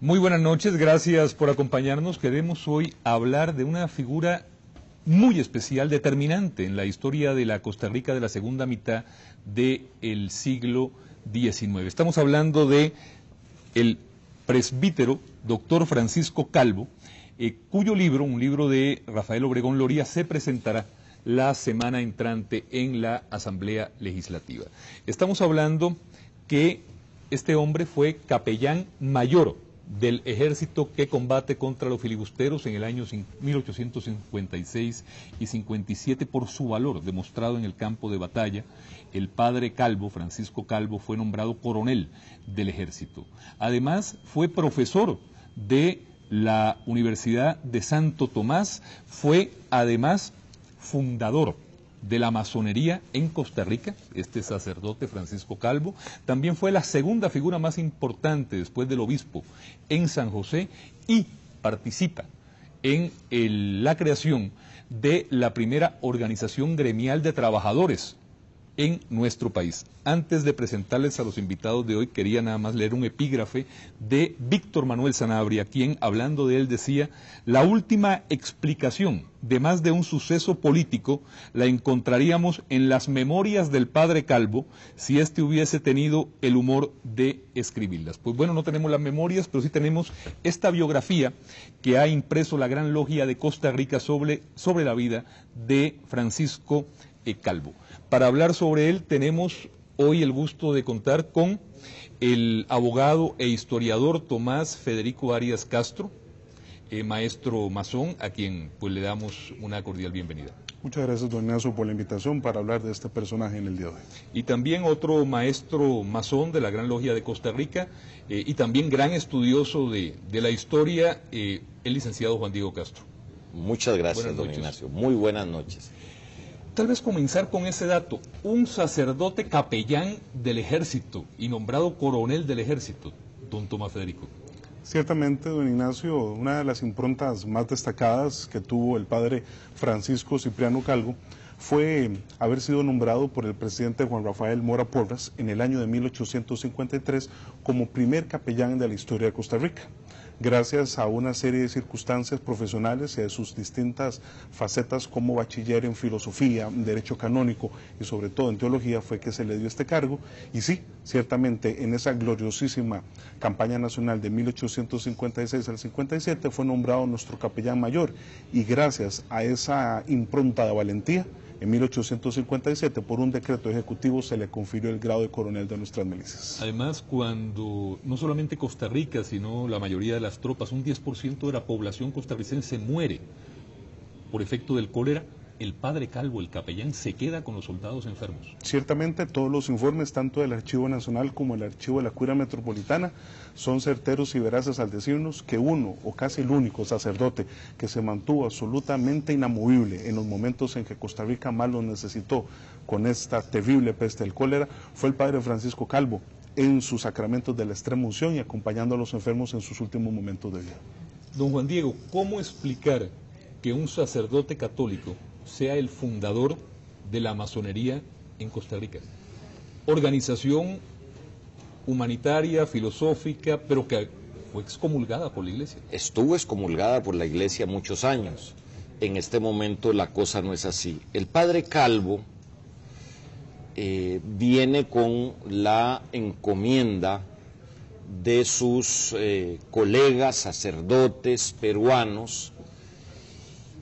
Muy buenas noches, gracias por acompañarnos. Queremos hoy hablar de una figura muy especial, determinante en la historia de la Costa Rica de la segunda mitad del siglo XIX. Estamos hablando de el presbítero doctor Francisco Calvo, cuyo libro, un libro de Rafael Obregón Loría, se presentará la semana entrante en la Asamblea Legislativa. Estamos hablando que este hombre fue capellán mayor del ejército que combate contra los filibusteros en el año 1856 y 57 por su valor demostrado en el campo de batalla. El padre Calvo, Francisco Calvo, fue nombrado coronel del ejército. Además, fue profesor de la Universidad de Santo Tomás, fue además fundador de la masonería en Costa Rica, este sacerdote Francisco Calvo. También fue la segunda figura más importante después del obispo en San José y participa en la creación de la primera organización gremial de trabajadores en nuestro país. Antes de presentarles a los invitados de hoy, quería nada más leer un epígrafe de Víctor Manuel Sanabria, quien, hablando de él, decía: la última explicación de más de un suceso político la encontraríamos en las memorias del padre Calvo, si éste hubiese tenido el humor de escribirlas. Pues bueno, no tenemos las memorias, pero sí tenemos esta biografía que ha impreso la Gran Logia de Costa Rica sobre la vida de Francisco Calvo. Para hablar sobre él tenemos hoy el gusto de contar con el abogado e historiador Tomás Federico Arias Castro, maestro masón, a quien pues le damos una cordial bienvenida. Muchas gracias, don Ignacio, por la invitación para hablar de este personaje en el día de hoy. Y también otro maestro masón de la Gran Logia de Costa Rica y también gran estudioso de la historia, el licenciado Juan Diego Castro. Muchas gracias, don Ignacio. Muy buenas noches. Tal vez comenzar con ese dato: un sacerdote capellán del ejército y nombrado coronel del ejército, don Tomás Federico. Ciertamente, don Ignacio, una de las improntas más destacadas que tuvo el padre Francisco Cipriano Calvo fue haber sido nombrado por el presidente Juan Rafael Mora Porras en el año de 1853 como primer capellán de la historia de Costa Rica. Gracias a una serie de circunstancias profesionales y a sus distintas facetas como bachiller en filosofía, derecho canónico y sobre todo en teología, fue que se le dio este cargo. Y sí, ciertamente en esa gloriosísima campaña nacional de 1856 al 57 fue nombrado nuestro capellán mayor, y gracias a esa impronta de valentía, en 1857, por un decreto ejecutivo, se le confirió el grado de coronel de nuestras milicias. Además, cuando no solamente Costa Rica, sino la mayoría de las tropas, un 10% de la población costarricense muere por efecto del cólera, el padre Calvo, el capellán, se queda con los soldados enfermos. Ciertamente todos los informes, tanto del Archivo Nacional como el Archivo de la Curia Metropolitana, son certeros y veraces al decirnos que uno, o casi el único sacerdote que se mantuvo absolutamente inamovible en los momentos en que Costa Rica más lo necesitó con esta terrible peste del cólera, fue el padre Francisco Calvo, en sus sacramentos de la extrema unción y acompañando a los enfermos en sus últimos momentos de vida. Don Juan Diego, ¿cómo explicar que un sacerdote católico sea el fundador de la masonería en Costa Rica? Organización humanitaria, filosófica, pero que fue excomulgada por la Iglesia. Estuvo excomulgada por la Iglesia muchos años. En este momento la cosa no es así. El padre Calvo viene con la encomienda de sus colegas sacerdotes peruanos,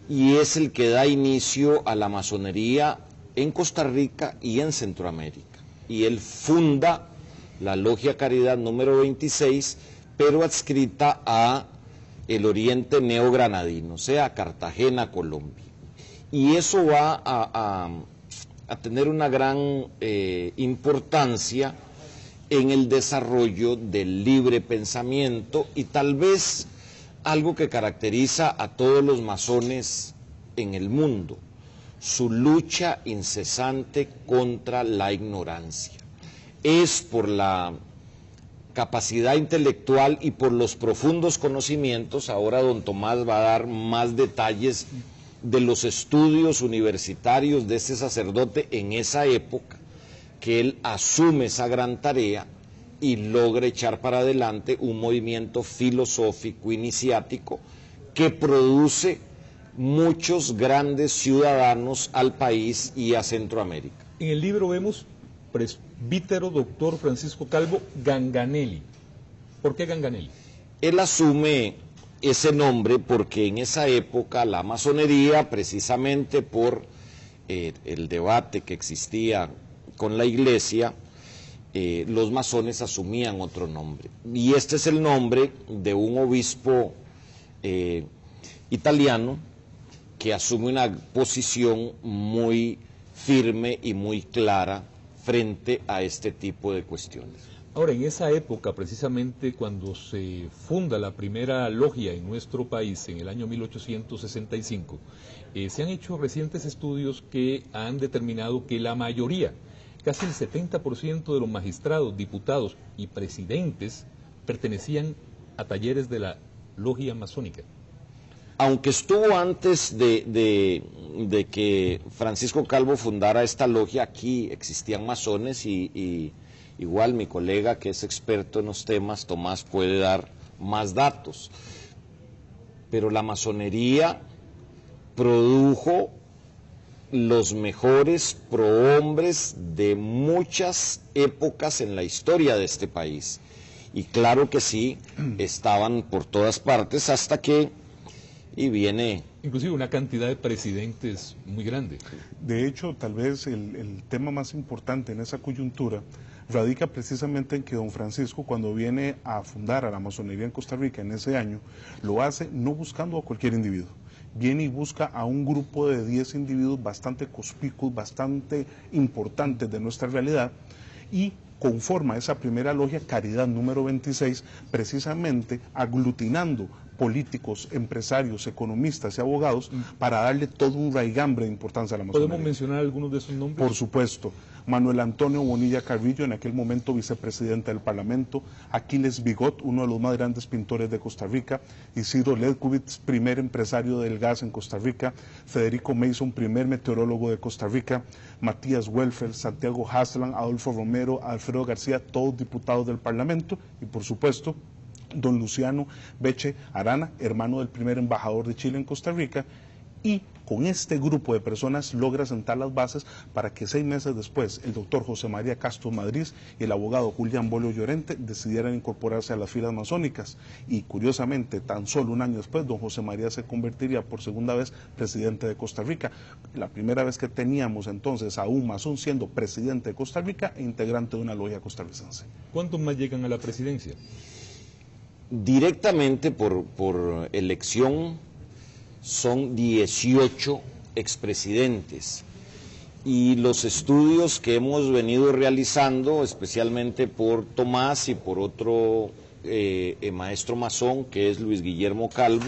y es el que da inicio a la masonería en Costa Rica y en Centroamérica. Y él funda la Logia Caridad número 26, pero adscrita a el Oriente Neogranadino, o sea, a Cartagena, Colombia. Y eso va a tener una gran importancia en el desarrollo del libre pensamiento y tal vez algo que caracteriza a todos los masones en el mundo: su lucha incesante contra la ignorancia. Es por la capacidad intelectual y por los profundos conocimientos. Ahora don Tomás va a dar más detalles de los estudios universitarios de este sacerdote en esa época, que él asume esa gran tarea y logra echar para adelante un movimiento filosófico iniciático que produce muchos grandes ciudadanos al país y a Centroamérica. En el libro vemos presbítero doctor Francisco Calvo Ganganelli. ¿Por qué Ganganelli? Él asume ese nombre porque en esa época la masonería, precisamente por el debate que existía con la iglesia, los masones asumían otro nombre. Y este es el nombre de un obispo italiano que asume una posición muy firme y muy clara frente a este tipo de cuestiones. Ahora, en esa época, precisamente cuando se funda la primera logia en nuestro país, en el año 1865, se han hecho recientes estudios que han determinado que la mayoría, casi el 70% de los magistrados, diputados y presidentes pertenecían a talleres de la logia masónica. Aunque estuvo antes de que Francisco Calvo fundara esta logia, aquí existían masones y igual mi colega que es experto en los temas, Tomás, puede dar más datos. Pero la masonería produjo los mejores prohombres de muchas épocas en la historia de este país. Y claro que sí, estaban por todas partes hasta que viene... Inclusive una cantidad de presidentes muy grande. De hecho, tal vez el tema más importante en esa coyuntura radica precisamente en que don Francisco, cuando viene a fundar a la masonería en Costa Rica en ese año, lo hace no buscando a cualquier individuo. Viene y busca a un grupo de 10 individuos bastante conspicuos, bastante importantes de nuestra realidad, y conforma esa primera logia, Caridad número 26, precisamente aglutinando políticos, empresarios, economistas y abogados para darle todo un raigambre de importancia a la masonería. ¿Podemos mencionar algunos de esos nombres? Por supuesto. Manuel Antonio Bonilla Carrillo, en aquel momento vicepresidente del Parlamento; Aquiles Bigot, uno de los más grandes pintores de Costa Rica; Isidro Ledkowitz, primer empresario del gas en Costa Rica; Federico Mason, primer meteorólogo de Costa Rica; Matías Welfer, Santiago Haslan, Adolfo Romero, Alfredo García, todos diputados del Parlamento; y por supuesto, don Luciano Beche Arana, hermano del primer embajador de Chile en Costa Rica. Y con este grupo de personas logra sentar las bases para que 6 meses después el doctor José María Castro Madrid y el abogado Julián Bolio Llorente decidieran incorporarse a las filas masónicas. Y curiosamente, tan solo un año después, don José María se convertiría por segunda vez presidente de Costa Rica. La primera vez que teníamos entonces a un masón siendo presidente de Costa Rica e integrante de una logia costarricense. ¿Cuántos más llegan a la presidencia? Directamente por elección son 18 expresidentes, y los estudios que hemos venido realizando, especialmente por Tomás y por otro maestro masón que es Luis Guillermo Calvo,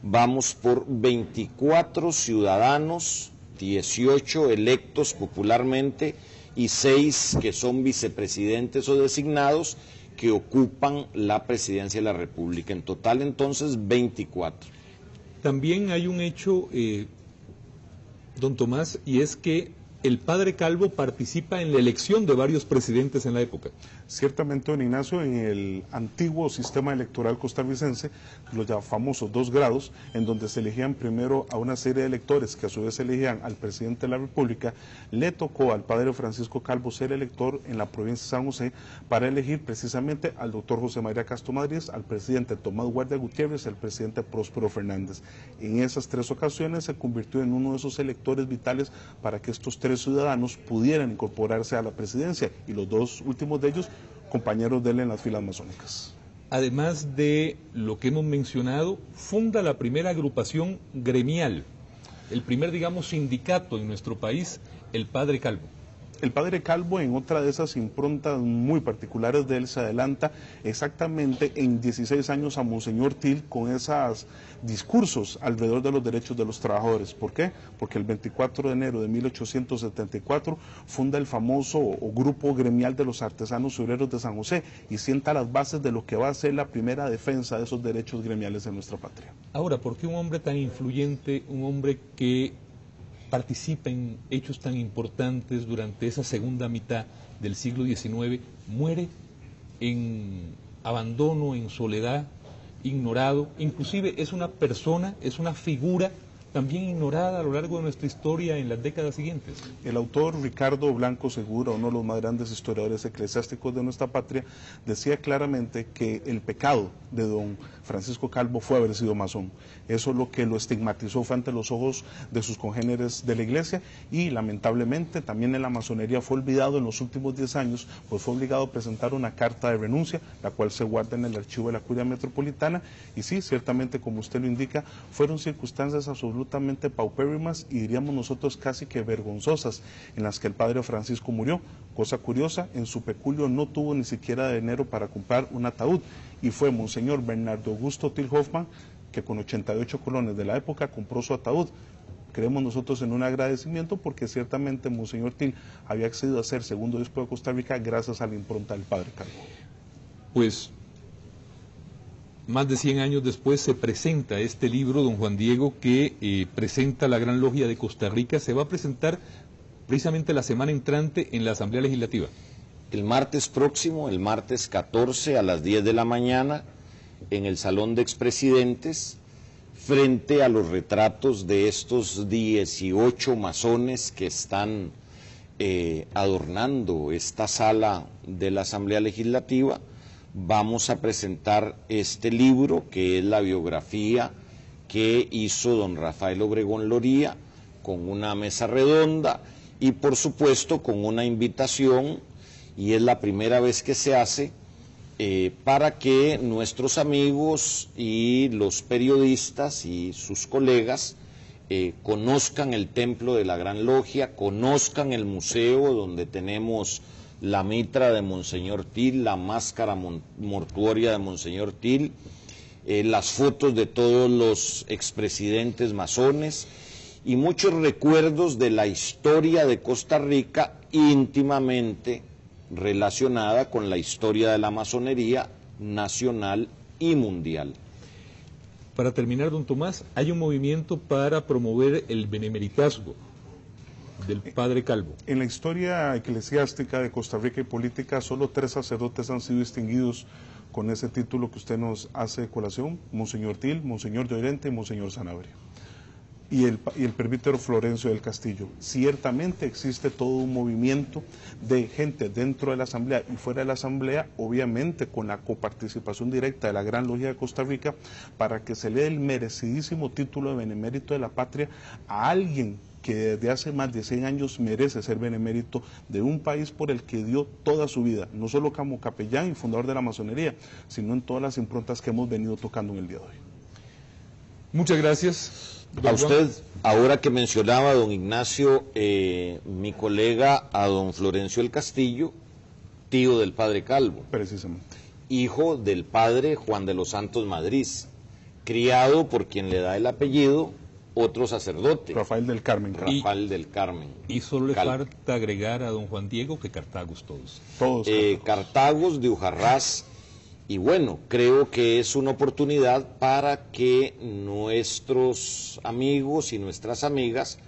vamos por 24 ciudadanos, 18 electos popularmente y 6 que son vicepresidentes o designados que ocupan la presidencia de la República. En total entonces 24. También hay un hecho, don Tomás, y es que el padre Calvo participa en la elección de varios presidentes en la época. Ciertamente, don Ignacio, en el antiguo sistema electoral costarricense, los ya famosos 2 grados, en donde se elegían primero a una serie de electores que a su vez elegían al presidente de la República, le tocó al padre Francisco Calvo ser elector en la provincia de San José para elegir precisamente al doctor José María Castro Madrid, al presidente Tomás Guardia Gutiérrez y al presidente Próspero Fernández. En esas 3 ocasiones se convirtió en uno de esos electores vitales para que estos 3 ciudadanos pudieran incorporarse a la presidencia, y los 2 últimos de ellos compañeros de él en las filas masónicas. Además de lo que hemos mencionado, funda la primera agrupación gremial, el primer, digamos, sindicato en nuestro país, el padre Calvo. El padre Calvo, en otra de esas improntas muy particulares de él, se adelanta exactamente en 16 años a Monseñor Til con esos discursos alrededor de los derechos de los trabajadores. ¿Por qué? Porque el 24 de enero de 1874 funda el famoso grupo gremial de los artesanos y obreros de San José y sienta las bases de lo que va a ser la primera defensa de esos derechos gremiales en nuestra patria. Ahora, ¿por qué un hombre tan influyente, un hombre que participa en hechos tan importantes durante esa segunda mitad del siglo XIX, muere en abandono, en soledad, ignorado, inclusive es una persona, es una figura también ignorada a lo largo de nuestra historia en las décadas siguientes. El autor Ricardo Blanco Segura, uno de los más grandes historiadores eclesiásticos de nuestra patria, decía claramente que el pecado de don Francisco Calvo fue haber sido masón. Eso es lo que lo estigmatizó frente a los ojos de sus congéneres de la iglesia, y lamentablemente también en la masonería fue olvidado en los últimos 10 años, pues fue obligado a presentar una carta de renuncia, la cual se guarda en el archivo de la Curia Metropolitana, y sí, ciertamente, como usted lo indica, fueron circunstancias absolutamente paupérrimas y diríamos nosotros casi que vergonzosas en las que el padre Francisco murió. Cosa curiosa, en su peculio no tuvo ni siquiera dinero para comprar un ataúd, y fue Monseñor Bernardo Augusto Till Hoffman que con 88 colones de la época compró su ataúd. Creemos nosotros en un agradecimiento porque ciertamente Monseñor Till había accedido a ser segundo obispo de Costa Rica gracias a la impronta del padre Calvo. Pues más de 100 años después se presenta este libro, don Juan Diego, que presenta la Gran Logia de Costa Rica. Se va a presentar precisamente la semana entrante en la Asamblea Legislativa. El martes próximo, el martes 14 a las 10 de la mañana, en el Salón de Expresidentes, frente a los retratos de estos 18 masones que están adornando esta sala de la Asamblea Legislativa. Vamos a presentar este libro, que es la biografía que hizo don Rafael Obregón Loría, con una mesa redonda y por supuesto con una invitación, y es la primera vez que se hace, para que nuestros amigos y los periodistas y sus colegas conozcan el templo de la Gran Logia, conozcan el museo donde tenemos la mitra de Monseñor Till, la máscara mortuoria de Monseñor Till, las fotos de todos los expresidentes masones y muchos recuerdos de la historia de Costa Rica íntimamente relacionada con la historia de la masonería nacional y mundial. Para terminar, don Tomás, hay un movimiento para promover el benemeritazgo del padre Calvo. En la historia eclesiástica de Costa Rica y política, solo 3 sacerdotes han sido distinguidos con ese título que usted nos hace colación: Monseñor Till, Monseñor Llorente y Monseñor Sanabria. Y el presbítero Florencio del Castillo. Ciertamente existe todo un movimiento de gente dentro de la Asamblea y fuera de la Asamblea, obviamente con la coparticipación directa de la Gran Logia de Costa Rica, para que se le dé el merecidísimo título de benemérito de la patria a alguien que desde hace más de 100 años merece ser benemérito de un país por el que dio toda su vida, no solo como capellán y fundador de la masonería, sino en todas las improntas que hemos venido tocando en el día de hoy. Muchas gracias. A usted, ahora que mencionaba a don Ignacio, mi colega, a don Florencio el Castillo, tío del padre Calvo. Precisamente. Hijo del padre Juan de los Santos Madrid, criado por quien le da el apellido otro sacerdote. Rafael del Carmen. Rafael del Carmen. Y solo le falta agregar a don Juan Diego que Cartagos todos. Todos. Cartagos de Ujarrás. Y bueno, creo que es una oportunidad para que nuestros amigos y nuestras amigas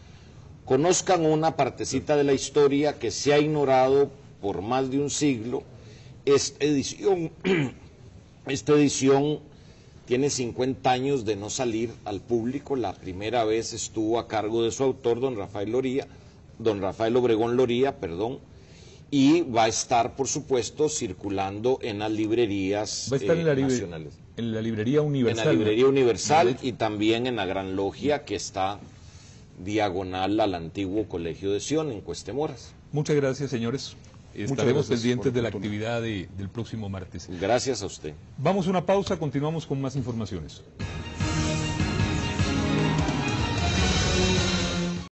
conozcan una partecita de la historia que se ha ignorado por más de un siglo. Esta edición tiene 50 años de no salir al público. La primera vez estuvo a cargo de su autor, don Rafael Obregón Loría, y va a estar, por supuesto, circulando en las librerías nacionales. En la librería Universal. En la librería Universal y también en la Gran Logia, que está diagonal al antiguo Colegio de Sion, en Cuestemoras. Muchas gracias, señores. Estaremos pendientes de la actividad del próximo martes. Gracias a usted. Vamos a una pausa, continuamos con más informaciones.